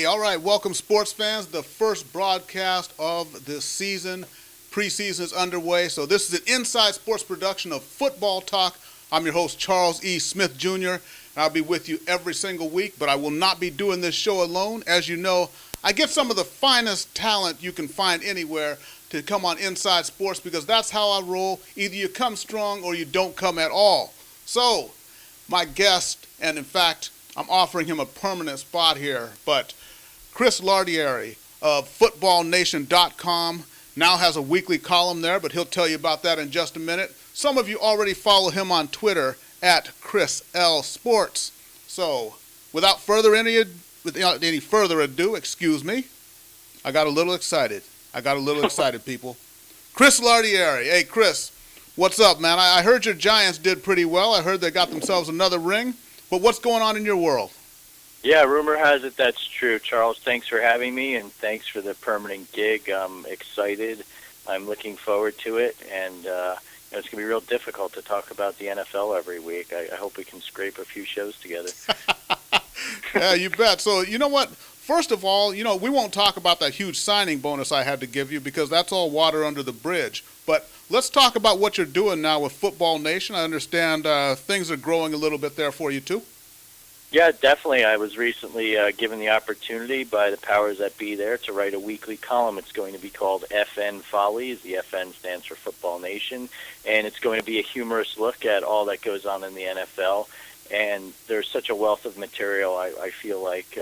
All right. Welcome, sports fans. The first broadcast of this season. Preseason is underway. So this is an inside sports production of Football Talk. I'm your host, Charles E. Smith, Jr., and I'll be with you every single week, but I will not be doing this show alone. As you know, I get some of the finest talent you can find anywhere to come on Inside Sports because that's how I roll. Either you come strong or you don't come at all. So, my guest, and in fact, I'm offering him a permanent spot here, but Chris Lardieri of FootballNation.com now has a weekly column there, but he'll tell you about that in just a minute. Some of you already follow him on Twitter at Chris L. Sports. So, without any further ado, I got a little excited. People. Chris Lardieri. Hey, Chris, what's up, man? I heard your Giants did pretty well. I heard they got themselves another ring. But what's going on in your world? Yeah, rumor has it that's true. Charles, thanks for having me, and thanks for the permanent gig. I'm excited. I'm looking forward to it, and it's going to be real difficult to talk about the NFL every week. I hope we can scrape a few shows together. Yeah, you bet. So, you know what? First of all, we won't talk about that huge signing bonus I had to give you because that's all water under the bridge. But let's talk about what you're doing now with Football Nation. I understand things are growing a little bit there for you, too. Yeah, definitely. I was recently given the opportunity by the powers that be there to write a weekly column. It's going to be called FN Follies. The FN stands for Football Nation. And it's going to be a humorous look at all that goes on in the NFL. And there's such a wealth of material. I feel like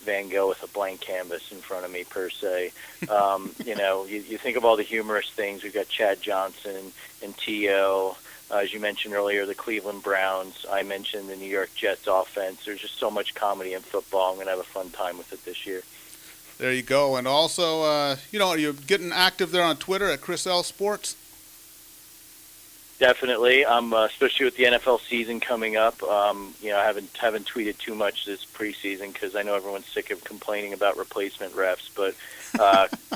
Van Gogh with a blank canvas in front of me, per se. You think of all the humorous things. We've got Chad Johnson and T.O., as you mentioned earlier, the Cleveland Browns. I mentioned the New York Jets offense. There's just so much comedy in football. I'm going to have a fun time with it this year. There you go. And also, you're getting active there on Twitter at Chris L. Sports? Definitely. Especially with the NFL season coming up. I haven't tweeted too much this preseason because I know everyone's sick of complaining about replacement refs. But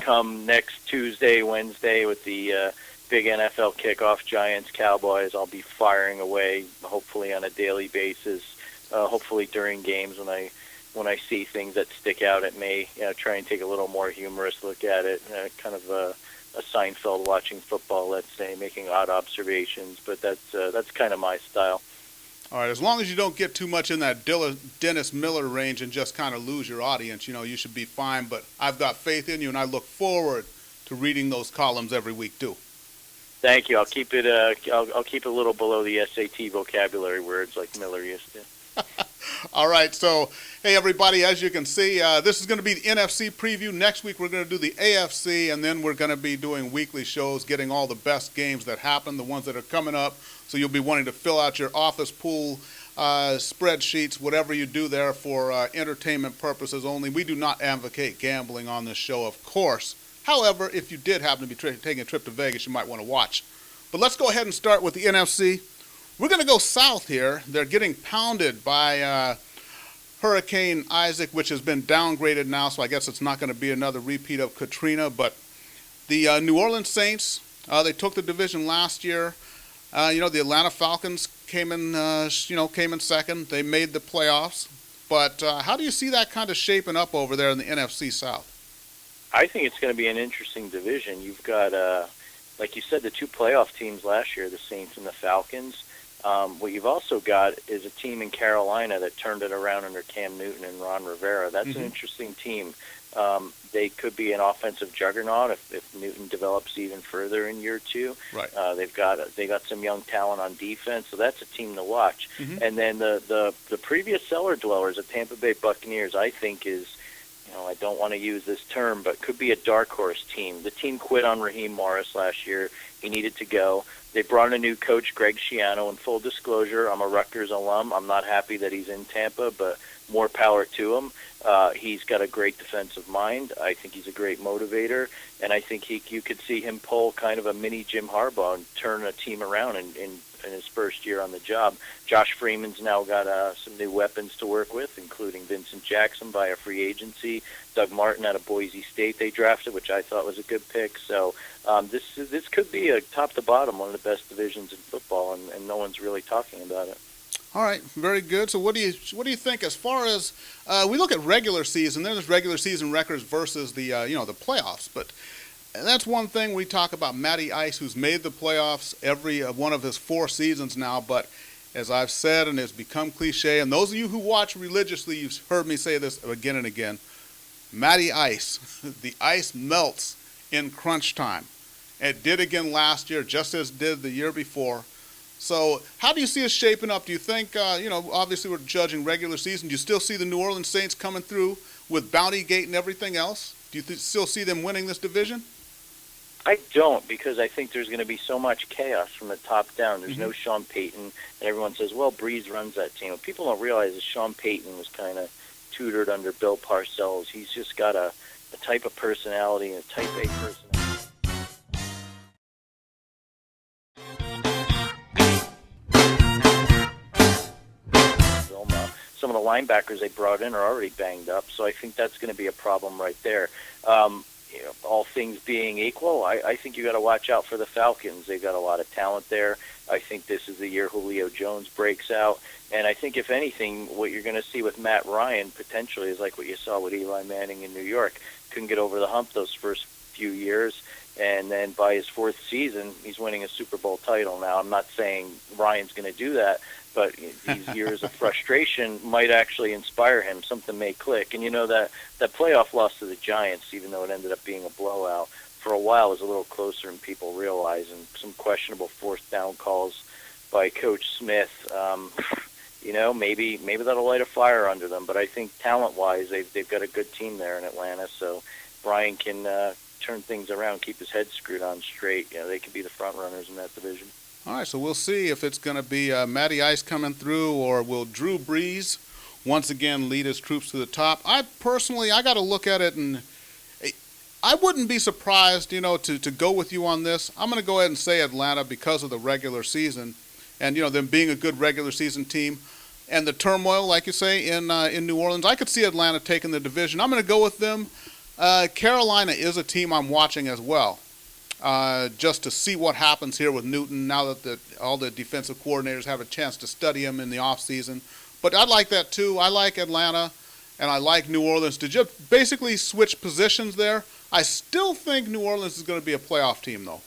come next Tuesday, Wednesday with the big NFL kickoff, Giants, Cowboys, I'll be firing away, hopefully on a daily basis, hopefully during games when I see things that stick out at me, try and take a little more humorous look at it, kind of a Seinfeld watching football, let's say, making odd observations, but that's kind of my style. All right, as long as you don't get too much in that Dennis Miller range and just kind of lose your audience, you should be fine, but I've got faith in you, and I look forward to reading those columns every week, too. Thank you. I'll keep it. I'll keep it a little below the SAT vocabulary words like Miller used to. All right. So, hey everybody, as you can see, this is going to be the NFC preview. Next week we're going to do the AFC, and then we're going to be doing weekly shows, getting all the best games that happen, the ones that are coming up. So you'll be wanting to fill out your office pool spreadsheets, whatever you do there for entertainment purposes only. We do not advocate gambling on this show, of course. However, if you did happen to be taking a trip to Vegas, you might want to watch. But let's go ahead and start with the NFC. We're going to go south here. They're getting pounded by Hurricane Isaac, which has been downgraded now, so I guess it's not going to be another repeat of Katrina. But the New Orleans Saints, they took the division last year. The Atlanta Falcons came in second. They made the playoffs. But how do you see that kind of shaping up over there in the NFC South? I think it's going to be an interesting division. You've got, like you said, the two playoff teams last year, the Saints and the Falcons. What you've also got is a team in Carolina that turned it around under Cam Newton and Ron Rivera. That's an interesting team. They could be an offensive juggernaut if Newton develops even further in year two. Right. They got some young talent on defense, so that's a team to watch. Mm-hmm. And then the previous cellar dwellers, the Tampa Bay Buccaneers, I think is, I don't want to use this term, but could be a dark horse team. The team quit on Raheem Morris last year. He needed to go. They brought in a new coach, Greg Schiano. In full disclosure, I'm a Rutgers alum. I'm not happy that he's in Tampa, but more power to him. He's got a great defensive mind. I think he's a great motivator, and I think you could see him pull kind of a mini Jim Harbaugh and turn a team around in his first year on the job. Josh Freeman's now got some new weapons to work with, including Vincent Jackson via free agency, Doug Martin out of Boise State they drafted, which I thought was a good pick. So this could be a top to bottom one of the best divisions in football, and no one's really talking about it. All right, very good. So what do you think as far as we look at regular season? There's regular season records versus the the playoffs, but that's one thing we talk about. Matty Ice, who's made the playoffs every one of his 4 seasons now, but as I've said, and it's become cliche, and those of you who watch religiously, you've heard me say this again and again. Matty Ice, the ice melts in crunch time. It did again last year, just as it did the year before. So how do you see us shaping up? Do you think, obviously we're judging regular season. Do you still see the New Orleans Saints coming through with Bounty Gate and everything else? Do you still see them winning this division? I don't, because I think there's going to be so much chaos from the top down. There's no Sean Payton, and everyone says, well, Breeze runs that team. What people don't realize is Sean Payton was kind of tutored under Bill Parcells. He's just got a type of personality and a type A personality. Some of the linebackers they brought in are already banged up, so I think that's going to be a problem right there. All things being equal, I think you got to watch out for the Falcons. They've got a lot of talent there. I think this is the year Julio Jones breaks out, and I think if anything, what you're going to see with Matt Ryan potentially is like what you saw with Eli Manning in New York. Couldn't get over the hump those first few years, and then by his 4th season, he's winning a Super Bowl title. Now, I'm not saying Ryan's going to do that, but these years of frustration might actually inspire him. Something may click. And that playoff loss to the Giants, even though it ended up being a blowout, for a while was a little closer than people realize, and some questionable 4th down calls by Coach Smith. Maybe that'll light a fire under them. But I think talent-wise, they've got a good team there in Atlanta, so Brian can turn things around, keep his head screwed on straight. They could be the front runners in that division. All right, so we'll see if it's going to be Matty Ice coming through, or will Drew Brees once again lead his troops to the top. I got to look at it, and I wouldn't be surprised, to go with you on this. I'm going to go ahead and say Atlanta because of the regular season, and them being a good regular season team, and the turmoil, like you say, in New Orleans. I could see Atlanta taking the division. I'm going to go with them. Carolina is a team I'm watching as well. Just to see what happens here with Newton now that all the defensive coordinators have a chance to study him in the offseason. But I like that too. I like Atlanta, and I like New Orleans. To just basically switch positions there, I still think New Orleans is going to be a playoff team, though.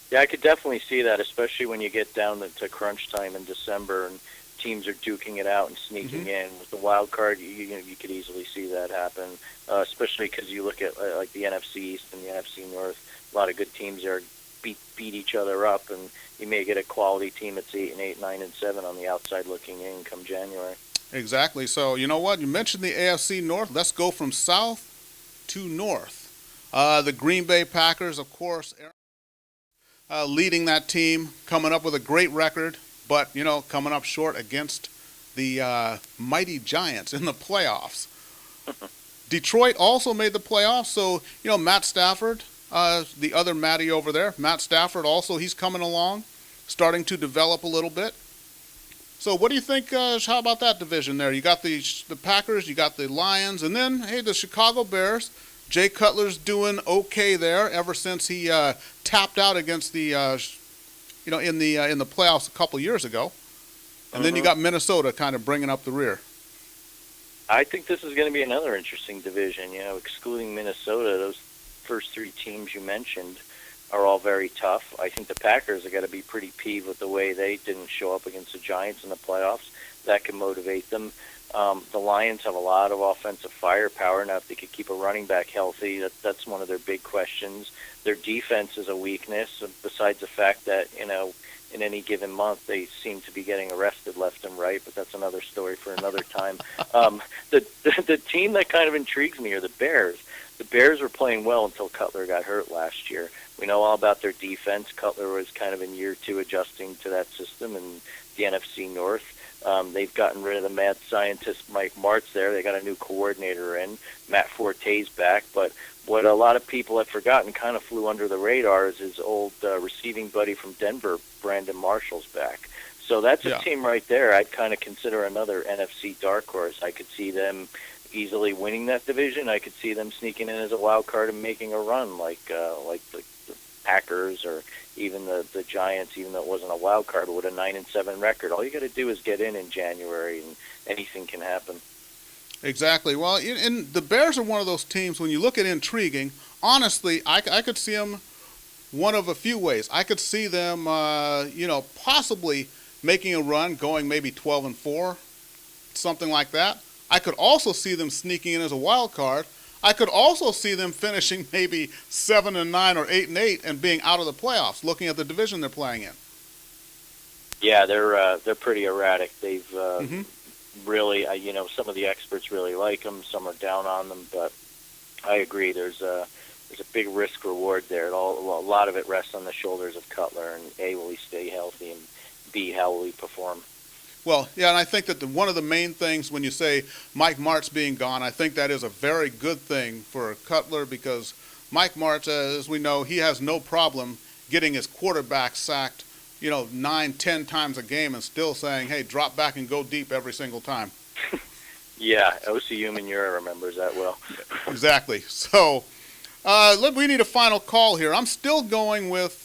Yeah, I could definitely see that, especially when you get down to crunch time in December and teams are duking it out and sneaking in. With the wild card, you could easily see that happen, especially because you look at like the NFC East and the NFC North. A lot of good teams there beat each other up, and you may get a quality team that's 8-8, 9-7 on the outside looking in come January. Exactly. So you know what? You mentioned the AFC North. Let's go from south to north. The Green Bay Packers, of course, leading that team, coming up with a great record, but coming up short against the mighty Giants in the playoffs. Detroit also made the playoffs, so Matt Stafford, the other Matty over there, Matt Stafford also, he's coming along, starting to develop a little bit. So what do you think, how about that division there? You got the Packers, you got the Lions, and then, hey, the Chicago Bears. Jay Cutler's doing okay there ever since he tapped out against the, in the playoffs a couple years ago. And then you got Minnesota kind of bringing up the rear. I think this is going to be another interesting division. Excluding Minnesota, those first 3 teams you mentioned are all very tough. I think the Packers are going to be pretty peeved with the way they didn't show up against the Giants in the playoffs. That can motivate them. The Lions have a lot of offensive firepower. Now, if they could keep a running back healthy, that's one of their big questions. Their defense is a weakness, besides the fact that, in any given month they seem to be getting arrested left and right, but that's another story for another time. The team that kind of intrigues me are the Bears. The Bears were playing well until Cutler got hurt last year. We know all about their defense. Cutler was kind of in year 2 adjusting to that system in the NFC North. They've gotten rid of the mad scientist Mike Martz there. They got a new coordinator in. Matt Forte's back. But what a lot of people have forgotten, kind of flew under the radar, is his old receiving buddy from Denver, Brandon Marshall's back. So that's a team right there I'd kind of consider another NFC dark horse. I could see them easily winning that division. I could see them sneaking in as a wild card and making a run like the Packers or even the Giants, even though it wasn't a wild card, but with a 9-7 record. All you got to do is get in January, and anything can happen. Exactly. Well, and the Bears are one of those teams, when you look at intriguing, honestly, I could see them one of a few ways. I could see them, possibly making a run, going maybe 12-4, something like that. I could also see them sneaking in as a wild card. I could also see them finishing maybe 7-9 or 8-8 and being out of the playoffs, looking at the division they're playing in. Yeah, they're pretty erratic. They've really, some of the experts really like them. Some are down on them, but I agree. There's a big risk reward there. A lot of it rests on the shoulders of Cutler, and A, will he stay healthy, and B, how will he perform? Well, yeah, and I think that one of the main things when you say Mike Martz being gone, I think that is a very good thing for Cutler, because Mike Martz, as we know, he has no problem getting his quarterback sacked, 9-10 times a game and still saying, hey, drop back and go deep every single time. Yeah, OCU Manura remembers that well. Exactly. So we need a final call here. I'm still going with,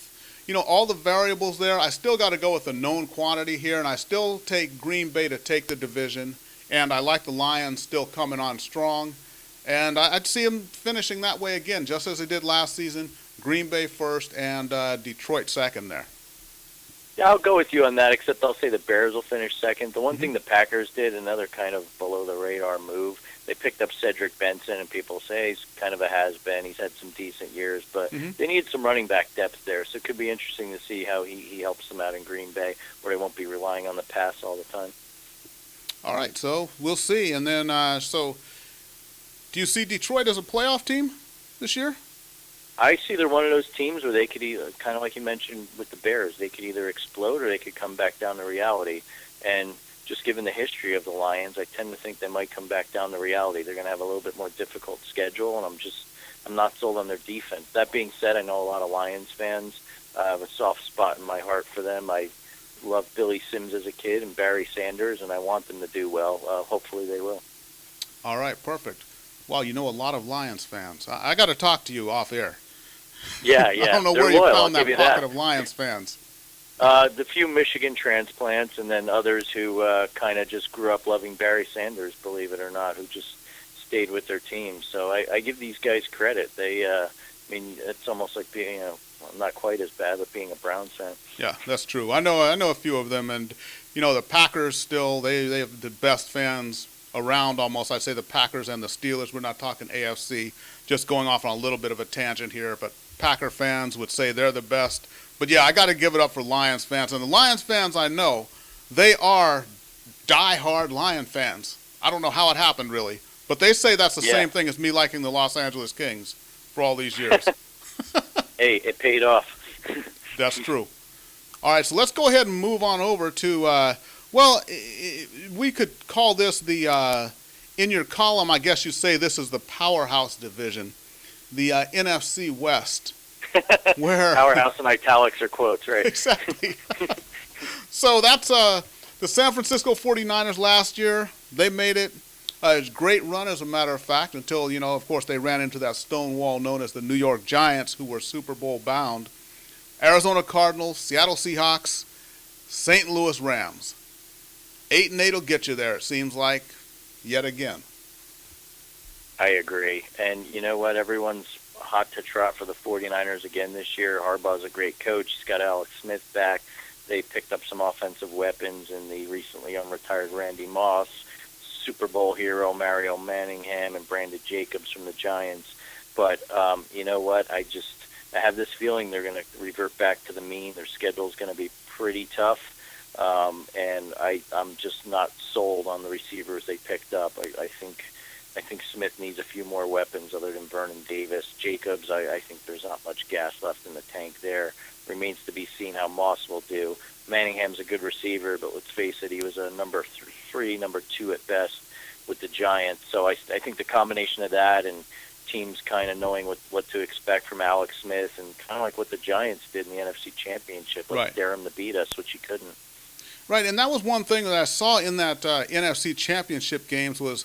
all the variables there. I still got to go with the known quantity here, and I still take Green Bay to take the division, and I like the Lions still coming on strong. And I'd see them finishing that way again, just as they did last season. Green Bay first and Detroit second there. Yeah, I'll go with you on that, except I'll say the Bears will finish second. The one thing the Packers did, another kind of below-the-radar move, they picked up Cedric Benson, and people say he's kind of a has-been. He's had some decent years, but they need some running back depth there, so it could be interesting to see how he helps them out in Green Bay, where they won't be relying on the pass all the time. All right, so we'll see. And then, do you see Detroit as a playoff team this year? I see they're one of those teams where they could either, kind of like you mentioned with the Bears, they could either explode or they could come back down to reality. And just given the history of the Lions, I tend to think they might come back down to reality. They're going to have a little bit more difficult schedule, and I'm not sold on their defense. That being said, I know a lot of Lions fans. I have a soft spot in my heart for them. I loved Billy Sims as a kid and Barry Sanders, and I want them to do well. Hopefully they will. All right, perfect. Wow, a lot of Lions fans. I got to talk to you off air. Yeah. I don't know They're where you loyal, found I'll that give you pocket that. of Lions fans. The few Michigan transplants, and then others who kind of just grew up loving Barry Sanders, believe it or not, who just stayed with their team. So I give these guys credit. They, it's almost like being, not quite as bad, but being a Browns fan. Yeah, that's true. I know a few of them, and the Packers still they have the best fans around. Almost, I'd say the Packers and the Steelers. We're not talking AFC. Just going off on a little bit of a tangent here, but Packer fans would say they're the best. But yeah, I got to give it up for Lions fans. And the Lions fans, I know, they are die-hard Lion fans. I don't know how it happened, really. But they say that's the same thing as me liking the Los Angeles Kings for all these years. Hey, it paid off. That's true. All right, so let's go ahead and move on over to, we could call this the, in your column, I guess you say this is the powerhouse division, the NFC West. Where powerhouse in italics are quotes, right? Exactly. So that's the San Francisco 49ers last year. They made it. It was a great run, as a matter of fact, until, of course, they ran into that stone wall known as the New York Giants, who were Super Bowl bound. Arizona Cardinals, Seattle Seahawks, St. Louis Rams. 8-8 will get you there, it seems like, yet again. I agree. And you know what? Everyone's hot to trot for the 49ers again this year. Harbaugh's a great coach. He's got Alex Smith back. They picked up some offensive weapons in the recently unretired Randy Moss, Super Bowl hero Mario Manningham, and Brandon Jacobs from the Giants. But you know what? I have this feeling they're going to revert back to the mean. Their schedule is going to be pretty tough. And I'm just not sold on the receivers they picked up. I think Smith needs a few more weapons other than Vernon Davis. Jacobs, I think there's not much gas left in the tank there. Remains to be seen how Moss will do. Manningham's a good receiver, but let's face it, he was a number 3, number 2 at best with the Giants. So I think the combination of that and teams kind of knowing what to expect from Alex Smith, and kind of like what the Giants did in the NFC Championship, let's dare him to beat us, which he couldn't. Right, and that was one thing that I saw in that NFC Championship games was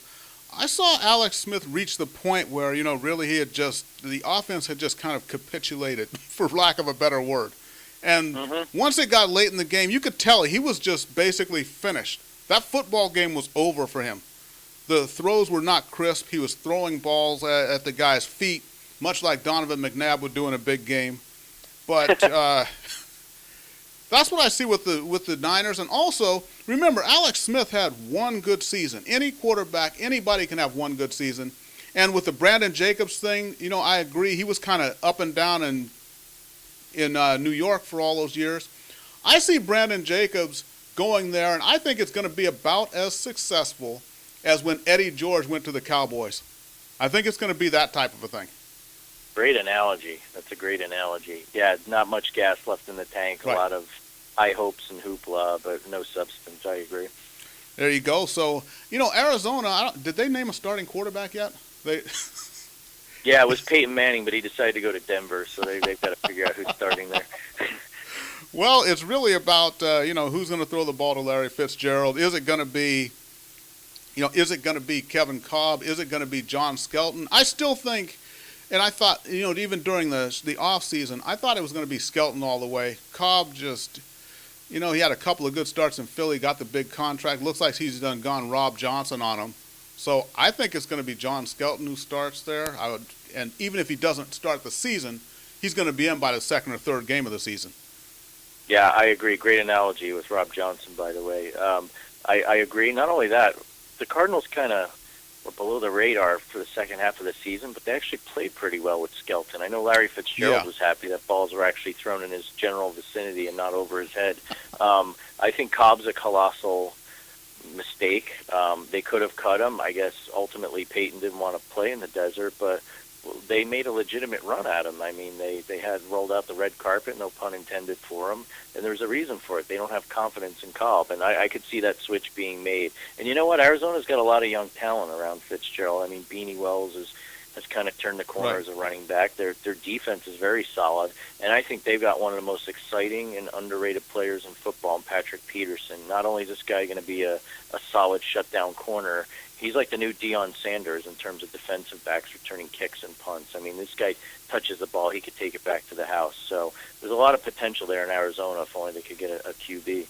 I saw Alex Smith reach the point where, really the offense had just kind of capitulated, for lack of a better word. And once it got late in the game, you could tell he was just basically finished. That football game was over for him. The throws were not crisp. He was throwing balls at the guy's feet, much like Donovan McNabb would do in a big game. But that's what I see with the Niners. And also, remember, Alex Smith had one good season. Any quarterback, anybody can have one good season. And with the Brandon Jacobs thing, I agree. He was kind of up and down in New York for all those years. I see Brandon Jacobs going there, and I think it's going to be about as successful as when Eddie George went to the Cowboys. I think it's going to be that type of a thing. Great analogy. That's a great analogy. Yeah, not much gas left in the tank. Right. A lot of high hopes and hoopla, but no substance. I agree. There you go. So, Arizona, did they name a starting quarterback yet? Yeah, it was Peyton Manning, but he decided to go to Denver, so they've got to figure out who's starting there. Well, it's really about, who's going to throw the ball to Larry Fitzgerald. Is it going to be, Kevin Cobb? Is it going to be John Skelton? I still think, and I thought, even during the off season, I thought it was going to be Skelton all the way. Cobb just, he had a couple of good starts in Philly, got the big contract. Looks like he's gone Rob Johnson on him. So I think it's going to be John Skelton who starts there. And even if he doesn't start the season, he's going to be in by the second or third game of the season. Yeah, I agree. Great analogy with Rob Johnson, by the way. I agree. Not only that, the Cardinals kind of were below the radar for the second half of the season, but they actually played pretty well with Skelton. I know Larry Fitzgerald was happy that balls were actually thrown in his general vicinity and not over his head. I think Cobb's a colossal mistake. They could have cut him. I guess ultimately Peyton didn't want to play in the desert, but they made a legitimate run at him. I mean, they had rolled out the red carpet, no pun intended, for him, and there's a reason for it. They don't have confidence in Cobb, and I could see that switch being made. And you know what? Arizona's got a lot of young talent around Fitzgerald. I mean, Beanie Wells has kind of turned the corner as a running back. Their defense is very solid, and I think they've got one of the most exciting and underrated players in football, in Patrick Peterson. Not only is this guy going to be a solid shutdown corner, he's like the new Deion Sanders in terms of defensive backs returning kicks and punts. I mean, this guy touches the ball, he could take it back to the house. So there's a lot of potential there in Arizona if only they could get a QB.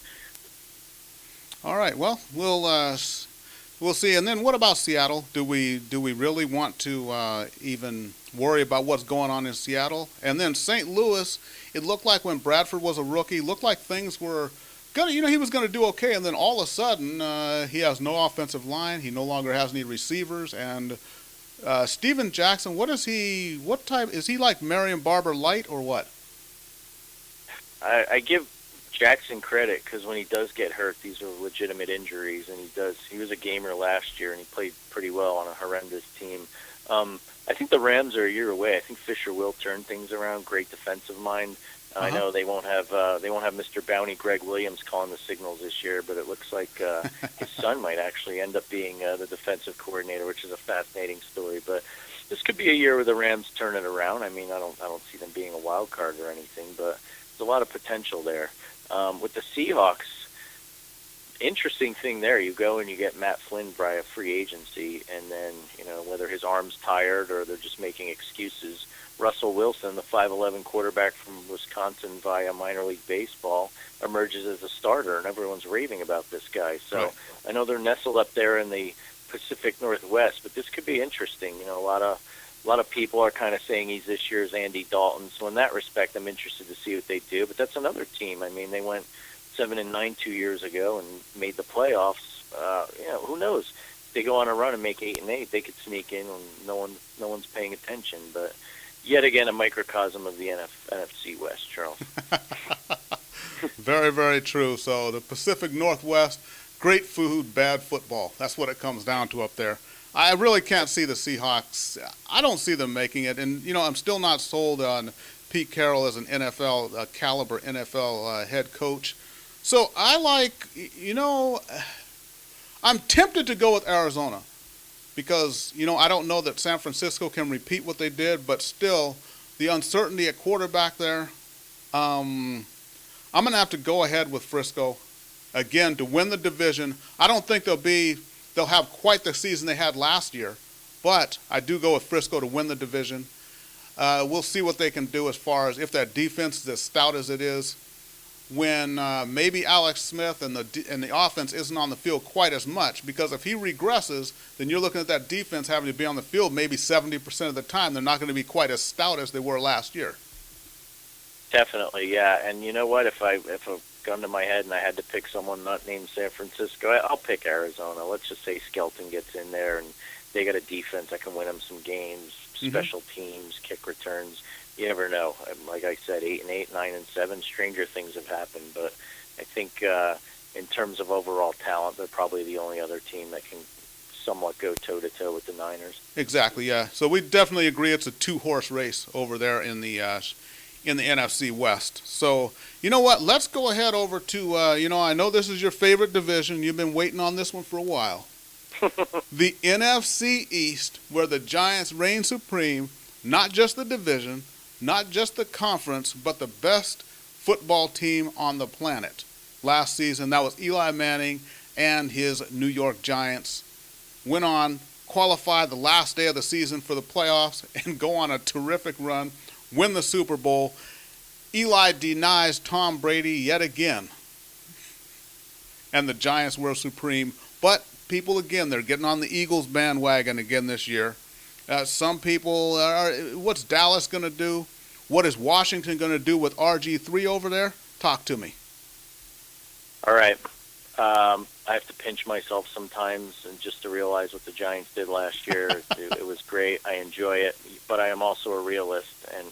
All right, well, we'll see. And then what about Seattle? Do we really want to even worry about what's going on in Seattle? And then St. Louis, it looked like when Bradford was a rookie, looked like things were going to, he was going to do okay. And then all of a sudden, he has no offensive line. He no longer has any receivers. And Steven Jackson, what type, is he like Marion Barber Light or what? I give Jackson credit because when he does get hurt, these are legitimate injuries, and he was a gamer last year and he played pretty well on a horrendous team. I think the Rams are a year away. I think Fisher will turn things around. Great defensive mind. I know they won't have Mr. Bounty Greg Williams calling the signals this year, but it looks like his son might actually end up being the defensive coordinator, which is a fascinating story. But this could be a year where the Rams turn it around. I mean, I don't see them being a wild card or anything, but there's a lot of potential there. With the Seahawks, interesting thing there, you go and you get Matt Flynn via free agency, and then, whether his arm's tired or they're just making excuses, Russell Wilson, the 5'11" quarterback from Wisconsin via minor league baseball, emerges as a starter, and everyone's raving about this guy. So I know they're nestled up there in the Pacific Northwest, but this could be interesting. A lot of people are kind of saying he's this year's Andy Dalton. So in that respect, I'm interested to see what they do. But that's another team. I mean, they went 7-9 2 years ago and made the playoffs. Who knows? If they go on a run and make 8-8, they could sneak in when no one's paying attention. But yet again, a microcosm of the NFC West, Charles. Very, very true. So the Pacific Northwest, great food, bad football. That's what it comes down to up there. I really can't see the Seahawks. I don't see them making it. And, I'm still not sold on Pete Carroll as an caliber NFL head coach. So I I'm tempted to go with Arizona because, I don't know that San Francisco can repeat what they did, but still the uncertainty at quarterback there. I'm going to have to go ahead with Frisco again to win the division. I don't think they'll have quite the season they had last year, but I do go with Frisco to win the division. We'll see what they can do as far as if that defense is as stout as it is. when maybe Alex Smith and the offense isn't on the field quite as much. Because if he regresses, then you're looking at that defense having to be on the field maybe 70% of the time. They're not going to be quite as stout as they were last year. Definitely, yeah. And you know what? If a gun to my head and I had to pick someone not named San Francisco, I'll pick Arizona. Let's just say Skelton gets in there and they got a defense that can win them some games, special teams, kick returns. You never know. Like I said, 8-8, 9-7. Stranger things have happened, but I think in terms of overall talent, they're probably the only other team that can somewhat go toe-to-toe with the Niners. Exactly, yeah. So we definitely agree it's a two-horse race over there in the NFC West. So, you know what? Let's go ahead over to, I know this is your favorite division. You've been waiting on this one for a while. The NFC East, where the Giants reign supreme, not just the division, not just the conference, but the best football team on the planet. Last season, that was Eli Manning and his New York Giants. Went on, qualified the last day of the season for the playoffs, and go on a terrific run, win the Super Bowl. Eli denies Tom Brady yet again. And the Giants were supreme. But people, again, they're getting on the Eagles bandwagon again this year. Some people are, what's Dallas going to do? What is Washington going to do with RG3 over there? Talk to me. All right. I have to pinch myself sometimes and just to realize what the Giants did last year. It was great. I enjoy it. But I am also a realist. And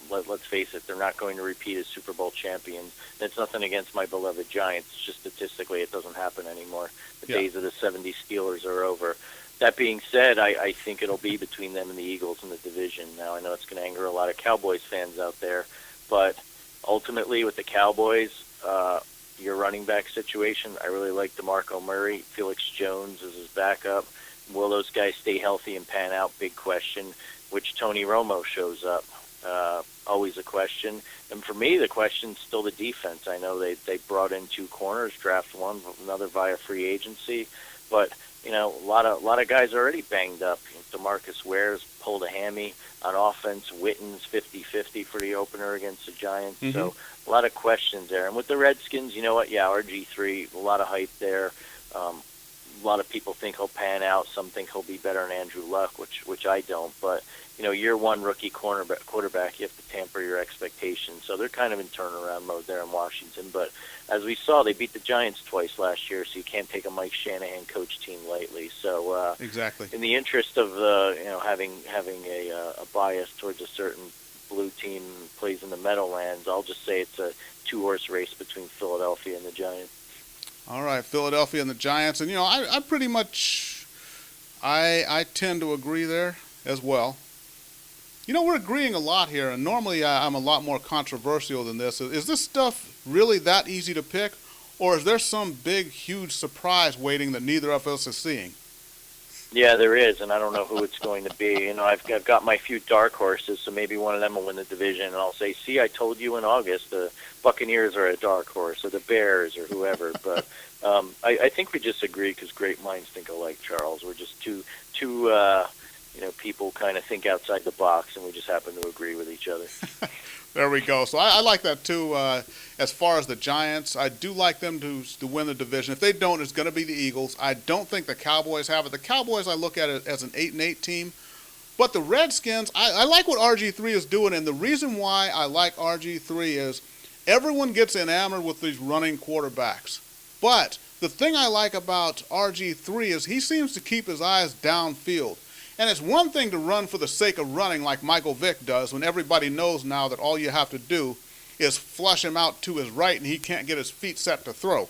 let's face it, they're not going to repeat as Super Bowl champions. And it's nothing against my beloved Giants. It's just statistically it doesn't happen anymore. The days of the 70 Steelers are over. That being said, I think it'll be between them and the Eagles in the division. Now, I know it's going to anger a lot of Cowboys fans out there, but ultimately with the Cowboys, your running back situation, I really like DeMarco Murray. Felix Jones is his backup. Will those guys stay healthy and pan out? Big question. Which Tony Romo shows up? Always a question. And for me, the question's still the defense. I know they brought in 2 corners, draft one, another via free agency, but a lot of guys are already banged up. DeMarcus Ware's pulled a hammy on offense. Witten's 50-50 for the opener against the Giants. So a lot of questions there. And with the Redskins, you know what? Yeah, RG3, a lot of hype there. A lot of people think he'll pan out. Some think he'll be better than Andrew Luck, which I don't. But year one rookie quarterback, you have to temper your expectations. So they're kind of in turnaround mode there in Washington. But as we saw, they beat the Giants twice last year, so you can't take a Mike Shanahan coach team lightly. So exactly, in the interest of having a bias towards a certain blue team plays in the Meadowlands, I'll just say it's a 2-horse race between Philadelphia and the Giants. All right, Philadelphia and the Giants, and I pretty much I tend to agree there as well. We're agreeing a lot here, and normally I'm a lot more controversial than this. Is this stuff really that easy to pick, or is there some big, huge surprise waiting that neither of us is seeing? Yeah, there is, and I don't know who it's going to be. I've got my few dark horses, so maybe one of them will win the division, and I'll say, see, I told you in August the Buccaneers are a dark horse, or the Bears, or whoever. But I think we just agree because great minds think alike, Charles. We're just two people kind of think outside the box, and we just happen to agree with each other. There we go. So I like that, too. As far as the Giants, I do like them to win the division. If they don't, it's going to be the Eagles. I don't think the Cowboys have it. The Cowboys, I look at it as an 8-8 team. But the Redskins, I like what RG3 is doing, and the reason why I like RG3 is everyone gets enamored with these running quarterbacks. But the thing I like about RG3 is he seems to keep his eyes downfield. And it's one thing to run for the sake of running like Michael Vick does when everybody knows now that all you have to do is flush him out to his right and he can't get his feet set to throw.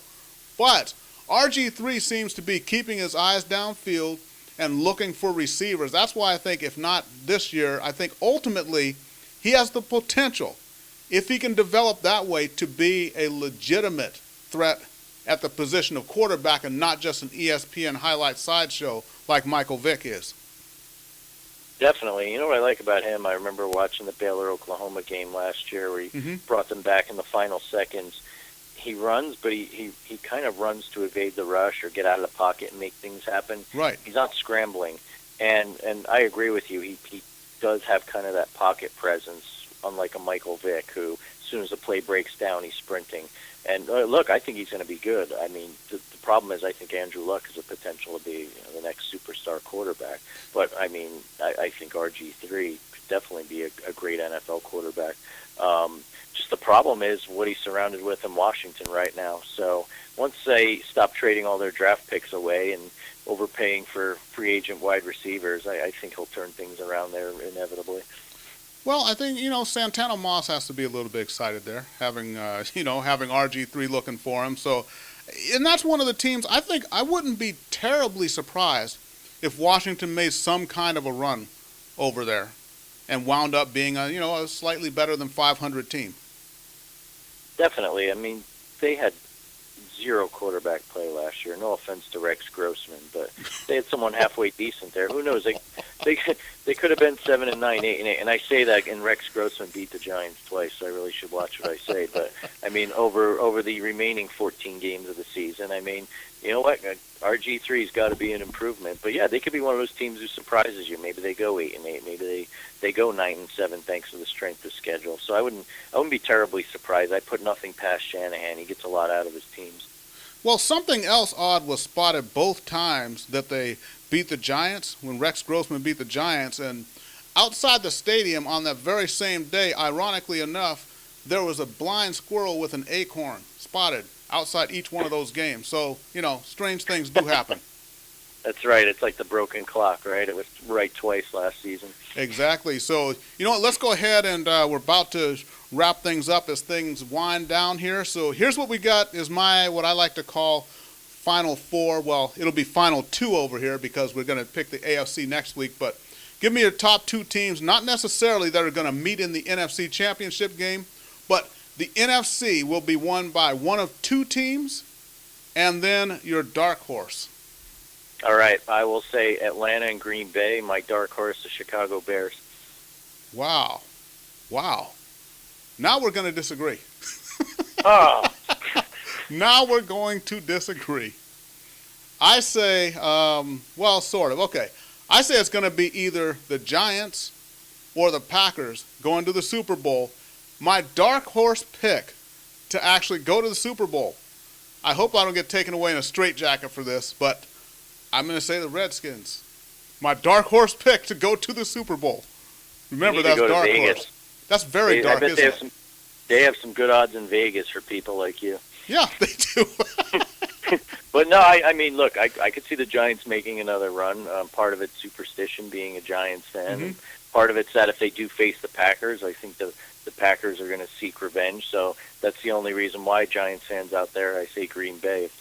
But RG3 seems to be keeping his eyes downfield and looking for receivers. That's why I think if not this year, I think ultimately he has the potential, if he can develop that way, to be a legitimate threat at the position of quarterback and not just an ESPN highlight sideshow like Michael Vick is. Definitely. You know what I like about him? I remember watching the Baylor-Oklahoma game last year where he brought them back in the final seconds. He runs, but he kind of runs to evade the rush or get out of the pocket and make things happen. Right. He's not scrambling. And I agree with you. He does have kind of that pocket presence, unlike a Michael Vick, who soon as the play breaks down, he's sprinting. And look, I think he's going to be good. I mean, the problem is I think Andrew Luck has a potential to be the next superstar quarterback. But, I mean, I think RG3 could definitely be a great NFL quarterback. Just the problem is what he's surrounded with in Washington right now. So once they stop trading all their draft picks away and overpaying for free agent wide receivers, I think he'll turn things around there inevitably. Well, I think, Santana Moss has to be a little bit excited there, having RG3 looking for him. So, and that's one of the teams, I think I wouldn't be terribly surprised if Washington made some kind of a run over there and wound up being a slightly better than 500 team. Definitely. I mean, they had zero quarterback play last year. No offense to Rex Grossman, but they had someone halfway decent there. Who knows? They could have been 7-9, 8-8. And I say that, and Rex Grossman beat the Giants twice, so I really should watch what I say. But I mean, over the remaining 14 games of the season, I mean, you know what? RG3's got to be an improvement. But yeah, they could be one of those teams who surprises you. Maybe they go 8-8. Maybe they go 9-7 thanks to the strength of schedule. So I wouldn't be terribly surprised. I put nothing past Shanahan. He gets a lot out of his teams. Well, something else odd was spotted both times that they beat the Giants, when Rex Grossman beat the Giants. And outside the stadium on that very same day, ironically enough, there was a blind squirrel with an acorn spotted outside each one of those games. So, strange things do happen. That's right. It's like the broken clock, right? It was right twice last season. Exactly. So, let's go ahead and we're about to wrap things up as things wind down here. So here's what we got is what I like to call Final Four. Well, it'll be Final Two over here because we're going to pick the AFC next week. But give me your top two teams, not necessarily that are going to meet in the NFC Championship game, but the NFC will be won by one of two teams, and then your dark horse. All right. I will say Atlanta and Green Bay. My dark horse, the Chicago Bears. Wow. Now we're going to disagree. Oh. Now we're going to disagree. I say, sort of. Okay. I say it's going to be either the Giants or the Packers going to the Super Bowl. My dark horse pick to actually go to the Super Bowl. I hope I don't get taken away in a straitjacket for this, but I'm going to say the Redskins. My dark horse pick to go to the Super Bowl. Remember, that's dark horse. That's very dark, isn't it? They have some good odds in Vegas for people like you. Yeah, they do. But no, I mean, look, I could see the Giants making another run. Part of it's superstition, being a Giants fan. Mm-hmm. Part of it's that if they do face the Packers, I think the Packers are going to seek revenge. So that's the only reason why Giants fans out there, I say Green Bay. If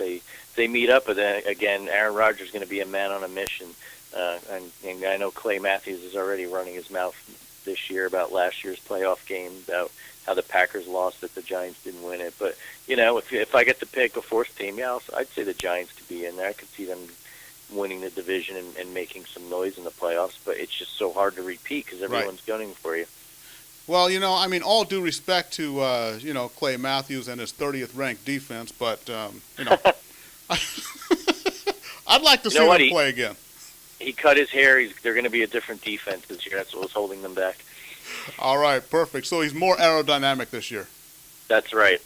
they meet up, but then again, Aaron Rodgers is going to be a man on a mission. And I know Clay Matthews is already running his mouth this year about last year's playoff game, about how the Packers lost it, the Giants didn't win it. But, if I get to pick a fourth team, I'd say the Giants could be in there. I could see them winning the division and making some noise in the playoffs, but it's just so hard to repeat because everyone's gunning for you. Well, all due respect to, Clay Matthews and his 30th ranked defense, but, I'd like to see him play again. He cut his hair. They're going to be a different defense this year. That's what was holding them back. All right, perfect. So he's more aerodynamic this year. That's right.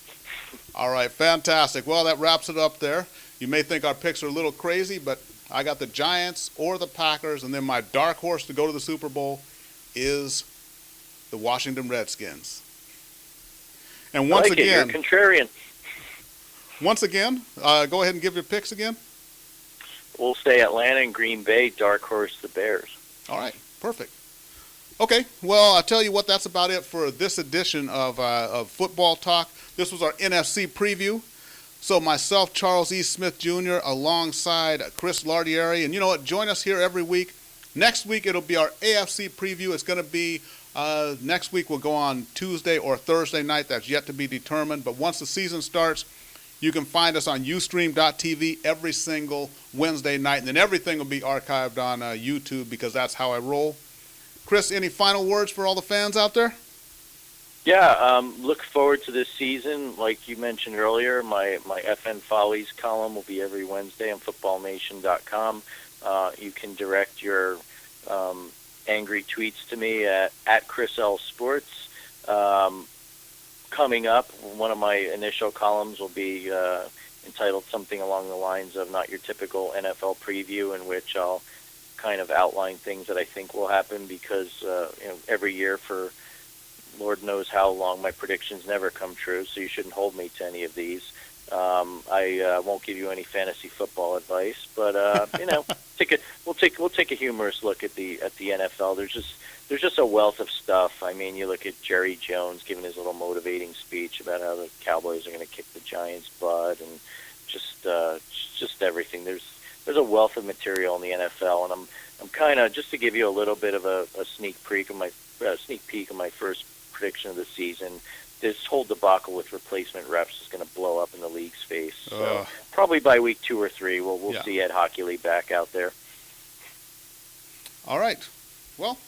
All right, fantastic. Well, that wraps it up there. You may think our picks are a little crazy, but I got the Giants or the Packers, and then my dark horse to go to the Super Bowl is the Washington Redskins. And once again, you're a contrarian. Once again, go ahead and give your picks again. We'll say Atlanta and Green Bay, dark horse the Bears. All right, perfect. Okay, well, I'll tell you what, that's about it for this edition of Football Talk. This was our NFC preview. So myself, Charles E. Smith Jr., alongside Chris Lardieri. And you know what, join us here every week. Next week, it'll be our AFC preview. It's going to be, next week will go on Tuesday or Thursday night. That's yet to be determined. But once the season starts, you can find us on Ustream.tv every single Wednesday night. And then everything will be archived on YouTube because that's how I roll. Chris, any final words for all the fans out there? Yeah, look forward to this season. Like you mentioned earlier, my FN Follies column will be every Wednesday on footballnation.com. You can direct your angry tweets to me at Chris L. Sports. coming up. One of my initial columns will be entitled something along the lines of "Not Your Typical NFL Preview," in which I'll kind of outline things that I think will happen, because every year for Lord knows how long, my predictions never come true, so you shouldn't hold me to any of these. I won't give you any fantasy football advice, but we'll take a humorous look at the NFL. There's just a wealth of stuff. I mean, you look at Jerry Jones giving his little motivating speech about how the Cowboys are going to kick the Giants' butt, and just everything. There's a wealth of material in the NFL, and I'm kind of, just to give you a little bit of a sneak peek of my first prediction of the season. This whole debacle with replacement refs is going to blow up in the league's face. So probably by week 2 or 3, we'll see Ed Hockley back out there. All right. Well,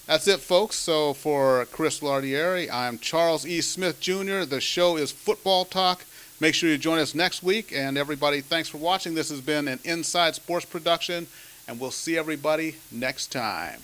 that's it, folks. So for Chris Lardieri, I'm Charles E. Smith Jr. The show is Football Talk. Make sure you join us next week. And everybody, thanks for watching. This has been an Inside Sports production, and we'll see everybody next time.